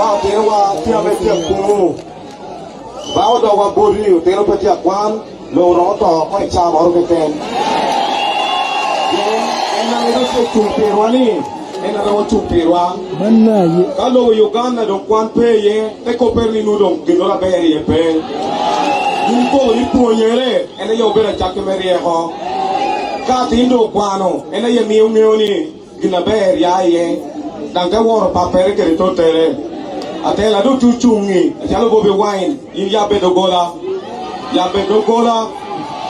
bao tiếng qua tia về tia cùng bao đầu qua Bobi tiếng nó phải tia quan lâu nó tỏ quay cha bảo cái tên em đang nó sẽ chụp tiền qua đi em đang nó chụp tiền qua cái lô Uganda đồng quan pe ye cái cô pe ni nu đồng cái nó là pe ye pe nhưng cô đi tua ye đấy em ấy yêu bên là chắc cái mấy ye ho cái tiếng đồ quan nó em ấy yêu nhiều ni cái là pe ye đang cái word papel cái đó tele atela do chuchungi chalo Bobi wine in ya bedo gola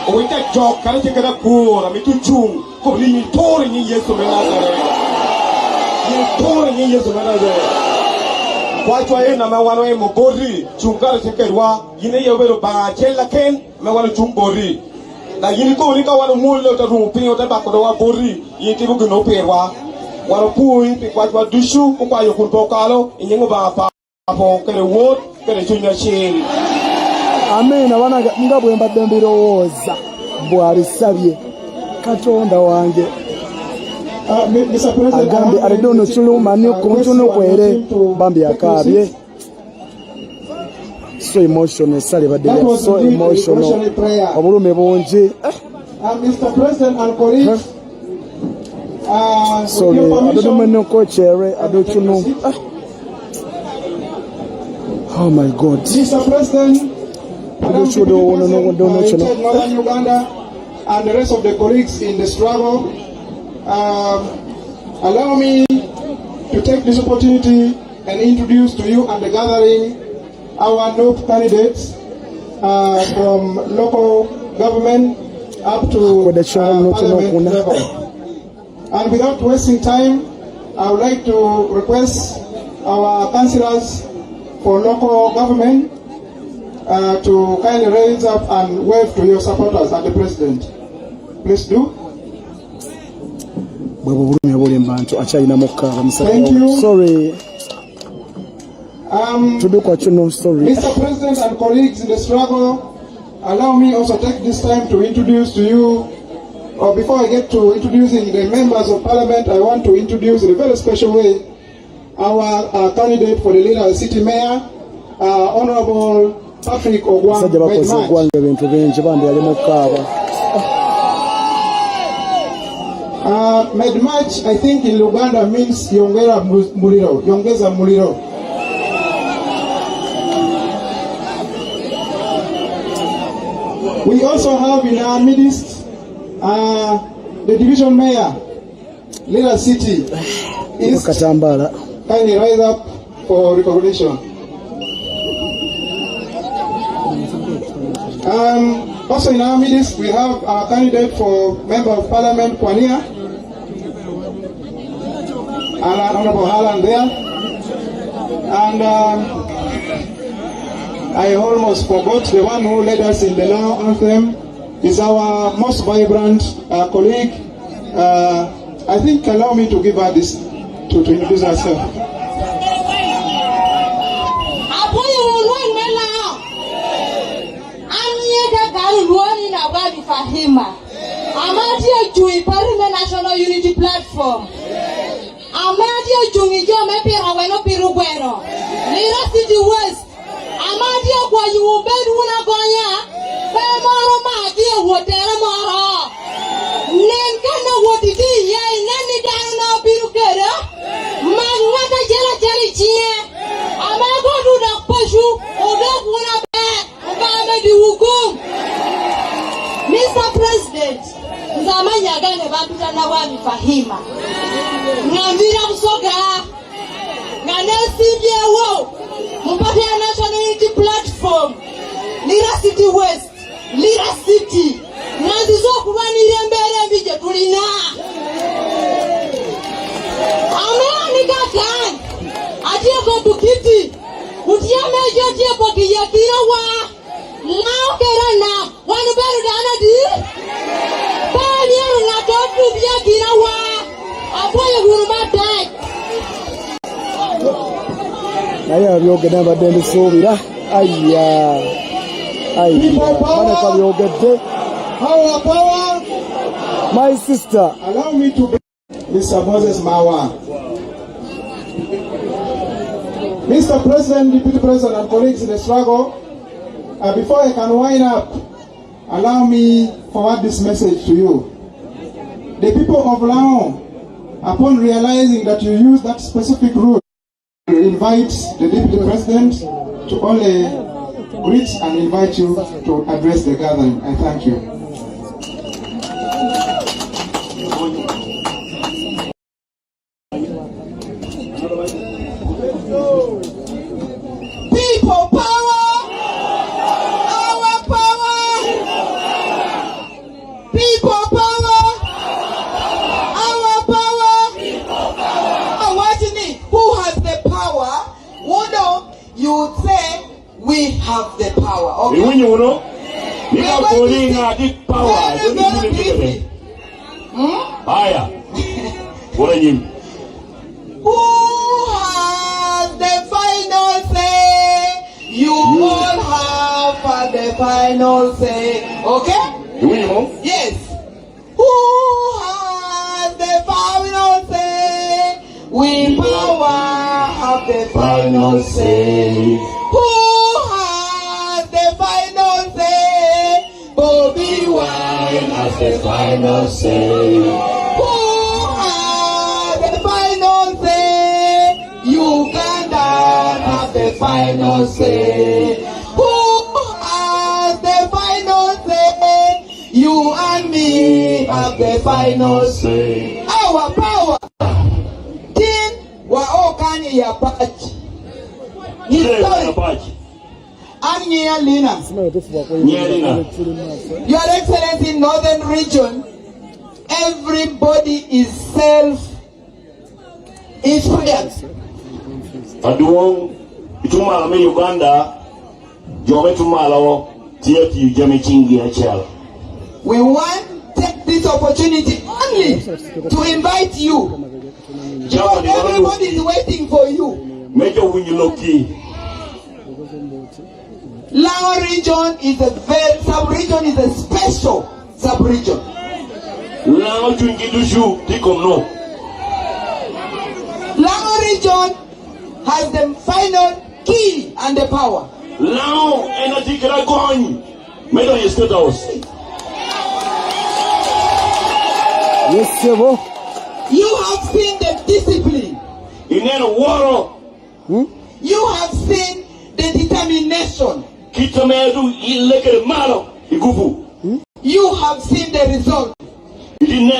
o ita jok kala te kada kura mi chuchung ko ni tore ni Yesu menazare kwa chwa ina mawano e mobori chungara te kedwa yine ye bedo ba chela ken mawano chumbori na yini ko ni ka wano mulo ta ru pinyo ta ba ko wa bori yiti bu no perwa wano pui pi kwa chwa dushu ko kwa yo kun pokalo inyengo ba pa apo kere wot kere chunya chini amena wana ngabwe mbadembirowoza bwari sabye katonda wange Mr. President, agambe aridono chulu mani kuntuno kwere bambi akabye so emotional sale badde so emotional obulume bonje Mr. President and colleagues, sorry adodo ko chere adochuno oh my God. Mr. President, Northern Uganda and the rest of the colleagues in the struggle, allow me to take this opportunity and introduce to you and the gathering our new candidates from local government up to parliament level. And without wasting time, I would like to request our councillors for local government to kindly raise up and wave to your supporters and the president. Please do. Thank you. Sorry. Sorry. Mr. President and colleagues in the struggle, allow me also take this time to introduce to you, or before I get to introducing the members of parliament, I want to introduce in a very special way our candidate for the leader of the city mayor, Honorable Patrick Ogwang Medmatch, I think in Luganda means Yongeza Muliro. We also have in our midst the division mayor, Lila City East. Kindly rise up for recognition. Also in our midst, we have our candidate for Member of Parliament, Kwania, and Honorable Harlan there. And I almost forgot the one who led us in the law anthem is our most vibrant colleague. I think allow me to give her this to introduce herself. Amadia Jui Parliament National Unity Platform. Amadia Jungi Jome Pira Weno Piruguero. Lira City West. Amadia kwa you bed una gonya. Bemoro Madia Water Moro. Nenkana Watiti, yea, Nani Dana Pirugera. Magata Jella Jelly. Amago do the Pashu, or don't wanna bet. Obama di Wukum. Mr. President, Zamanya gane bapita na wami fahima. Ngambira kusoga. Nganesi biewo. Mpate ya National Unity Platform. Lira City West. Lira City. Nanzizo kubani mbere mbije tulina. Amea nikatan. Atie kwa bukiti. Utia mejo atie kwa kiyakira wa. Now kerana. Wanu beru dana di. Bani ya na tofu biya kira wa. Apoye gurumatai. Aya byogenda badende sobira. Aya. Bana kwa byogedde. Power. My sister. Allow me to bring Mr. Moses Mawa. Mr. President, Deputy President, and colleagues in the struggle, before I can wind up, allow me forward this message to you. The people of Lao, upon realizing that you use that specific route, to invite the Deputy President to only greet and invite you to address the gathering. I thank you. People power! Our power! People power! Our power! I'm watching it. Who has the power? You would say we have the power. Okay? We are going to power. Very briefly. Who has the final say? You all have the final say. Okay? Yes. Who has the final say? We power have the final say. Who has the final say? Bobi Wine has the final say. Who has the final say? Uganda has the final say. Who has the final say? You and me have the final say. Our power. Wa okani ya pachi. Your Excellency, in Northern Region, everybody is self-inspired. Aduong itumala me Uganda, jobe tumala tieti jame chingi achela. We want to take this opportunity only to invite you. Because everybody is waiting for you. Major Winyiloki. Lao region is a sub-region is a special sub-region. Lao Chungidushu, Tikomno. Lao region has the final key and the power. Lao Enatikara Goni. Medo Yestados. Yes, sir. You have seen the discipline. In any war, you have seen the determination. You have seen the result. You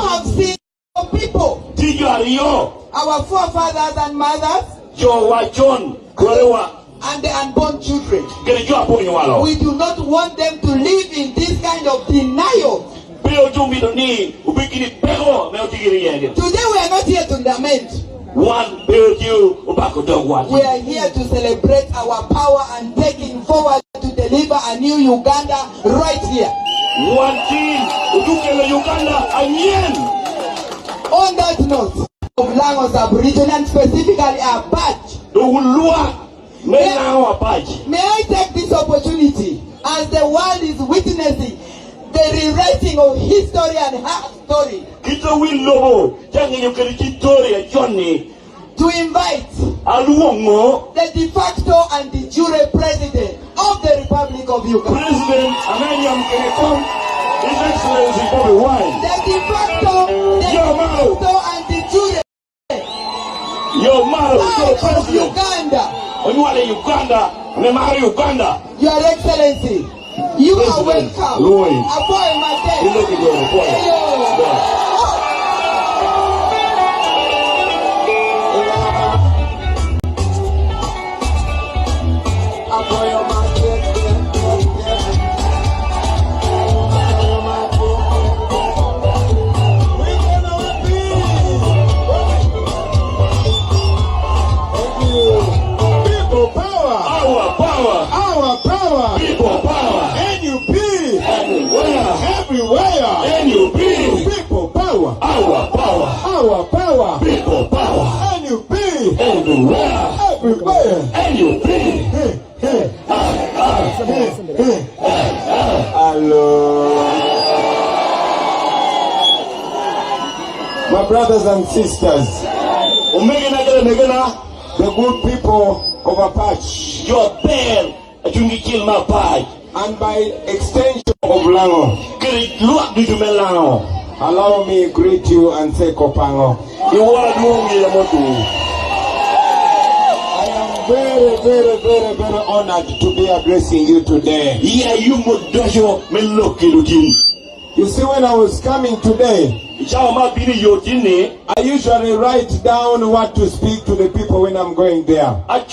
have seen the people, our forefathers and mothers, and the unborn children. We do not want them to live in this kind of denial. Today we are not here to lament. We are here to celebrate our power and taking forward to deliver a new Uganda right here. On that note, of Lagos Aboriginal and specifically our badge. May I take this opportunity as the world is witnessing the rewriting of history and her story to invite the de facto and de jure president of the Republic of Uganda. President His Excellency Bobi Wine. The de facto and de jure of Uganda. Your Excellency, you are welcome. People power. NUP. Everywhere. NUP. People power. Our power. Our power. People power. NUP. Everywhere. Everywhere. NUP. Hello. My brothers and sisters, The good people of Apache. Your bell, a jungi kill my pie. And by extension of Lango. Allow me to greet you and say Kopango. You want to do me a motu. I am very, very, very, very honored to be addressing you today. Yeah, you must do me looking. You see, when I was coming today, I usually write down what to speak to the people when I'm going there. I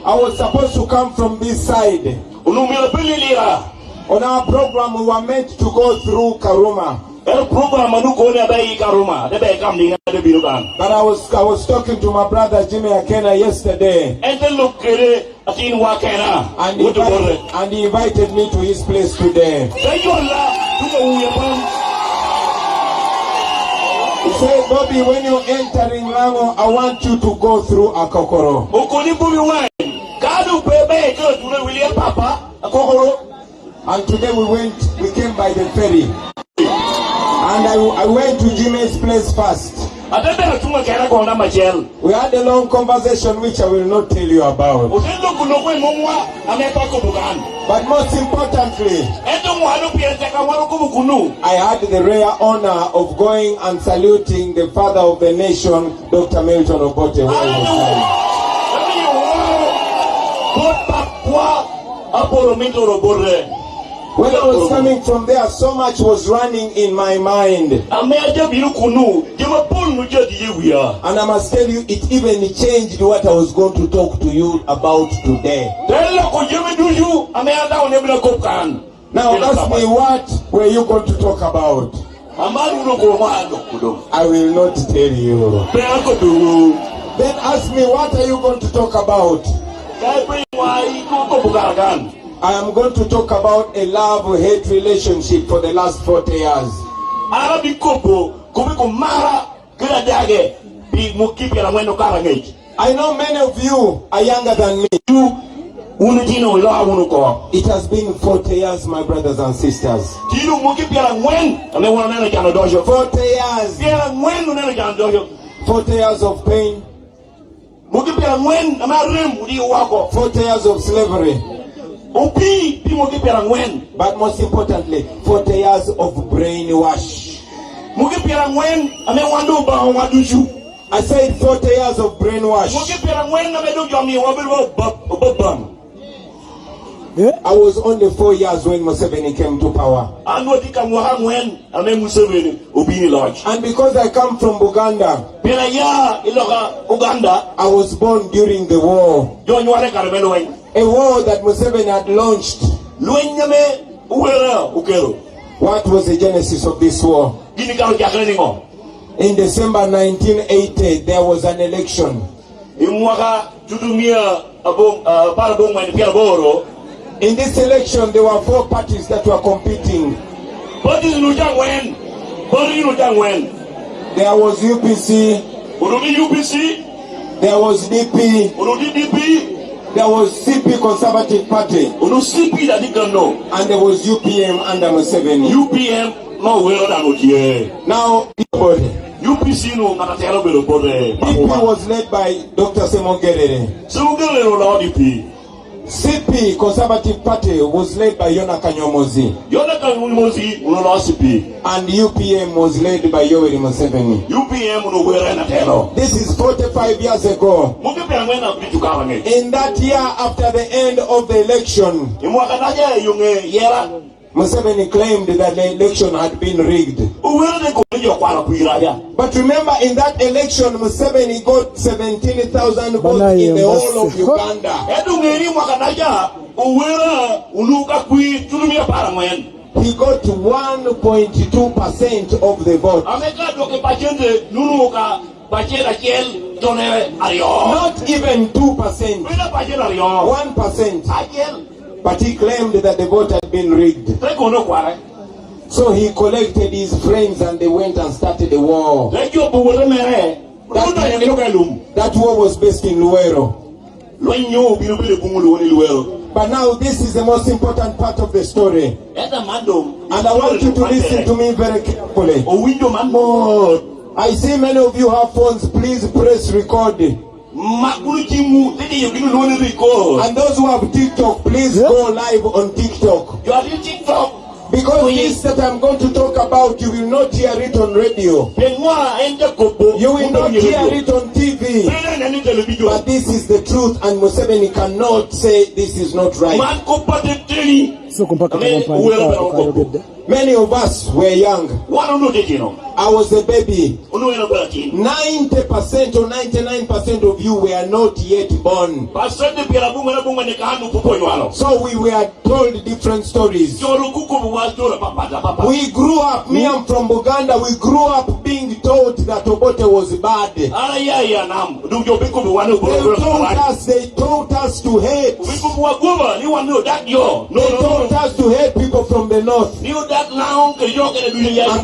was supposed to come from this side. On our program, we were meant to go through Karuma. But I was talking to my brother Jimmy Akena yesterday. And he invited me to his place today. He said, Bobi, when you're entering Lango, I want you to go through Akokoro. And today we came by the ferry. And I went to Jimmy's place first. We had a long conversation which I will not tell you about. But most importantly, I had the rare honor of going and saluting the father of the nation, Dr. Milton Obote. When I was coming from there, so much was running in my mind. And I must tell you, it even changed what I was going to talk to you about today. Now ask me, what were you going to talk about? I will not tell you. Then ask me, what are you going to talk about? I am going to talk about a love-hate relationship for the last 40 years. I know many of you are younger than me. It has been 40 years, my brothers and sisters. 40 years. 40 years of pain. 40 years of slavery. But most importantly, 40 years of brainwash. I said 40 years of brainwash. I was only 4 years when Museveni came to power. And because I come from Uganda, I was born during the war. A war that Museveni had launched. What was the genesis of this war? In December 1980, there was an election. In this election, there were 4 parties that were competing. There was UPC, there was DP, there was CP Conservative Party, and there was UPM under Museveni. Now, DP was led by Dr. Semongerere. CP Conservative Party was led by Yona Kanyomozi. And UPM was led by Yoweri Museveni. This is 45 years ago. In that year, after the end of the election, Museveni claimed that the election had been rigged. But remember, in that election, Museveni got 17,000 votes in the whole of Uganda. He got 1.2% of the vote. Not even 2%. 1%. But he claimed that the vote had been rigged. So he collected his friends and they went and started a war. That war was based in Luero. But now this is the most important part of the story. And I want you to listen to me very carefully. I see many of you have phones. Please press record. And those who have TikTok, please go live on TikTok. You are in TikTok. Because this that I'm going to talk about, you will not hear it on radio. You will not hear it on TV. But this is the truth, and Museveni cannot say this is not right. Many of us were young. I was a baby. 90% or 99% of you were not yet born. So we were told different stories. We grew up, me I'm from Buganda, we grew up being taught that Obote was bad. They taught us to hate. They taught us to hate people from the north. And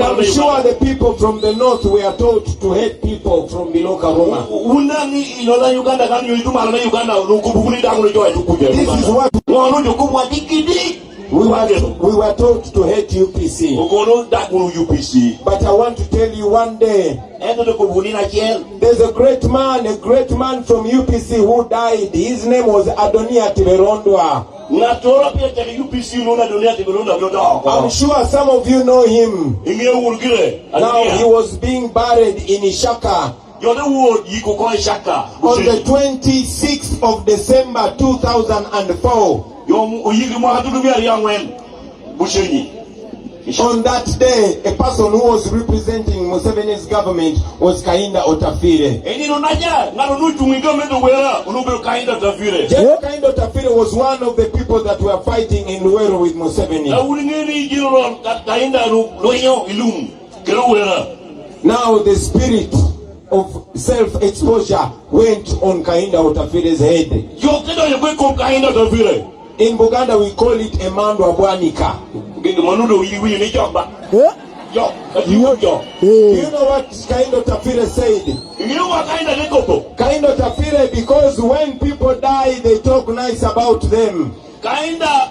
I'm sure the people from the north were taught to hate people from below Karoma. This is what we were taught to hate UPC. But I want to tell you one day, there's a great man from UPC who died. His name was Adonia Tiberondwa. I'm sure some of you know him. Now he was being buried in Ishaka on the 26th of December 2004. On that day, a person who was representing Museveni's government was Kainda Otafire. Kainda Otafire was one of the people that were fighting in Luero with Museveni. Now the spirit of self-exposure went on Kainda Otafire's head. In Buganda we call it Emando Abwanika. Do you know what Kainda Otafire said? Kainda Otafire, because when people die they talk nice about them. Kainda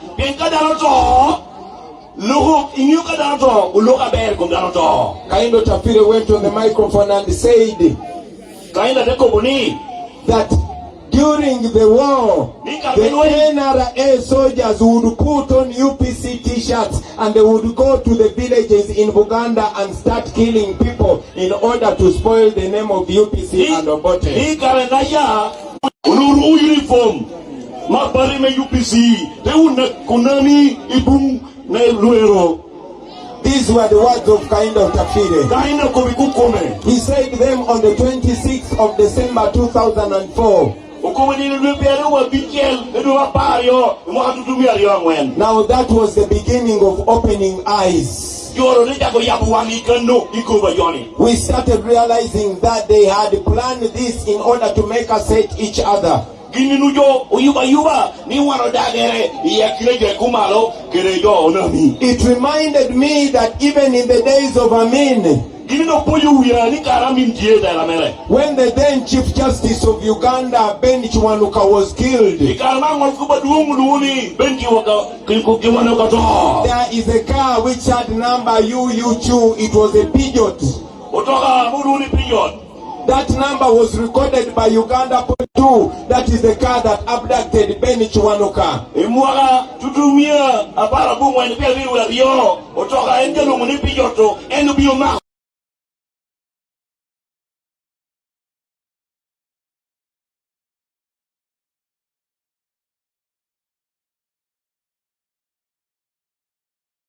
Otafire went on the microphone and said that during the war, the NRA soldiers would put on UPC t-shirts and they would go to the villages in Buganda and start killing people in order to spoil the name of UPC and Obote. Uniform. These were the words of Kainda Otafire. He said them on the 26th of December 2004. Now that was the beginning of opening eyes. We started realizing that they had planned this in order to make us hate each other. It reminded me that even in the days of Amin, when the then Chief Justice of Uganda, Ben Chiwanuka, was killed, there is a car which had number UU2. It was a Peugeot. That number was recorded by Uganda Police 2. That is the car that abducted Ben Chiwanuka.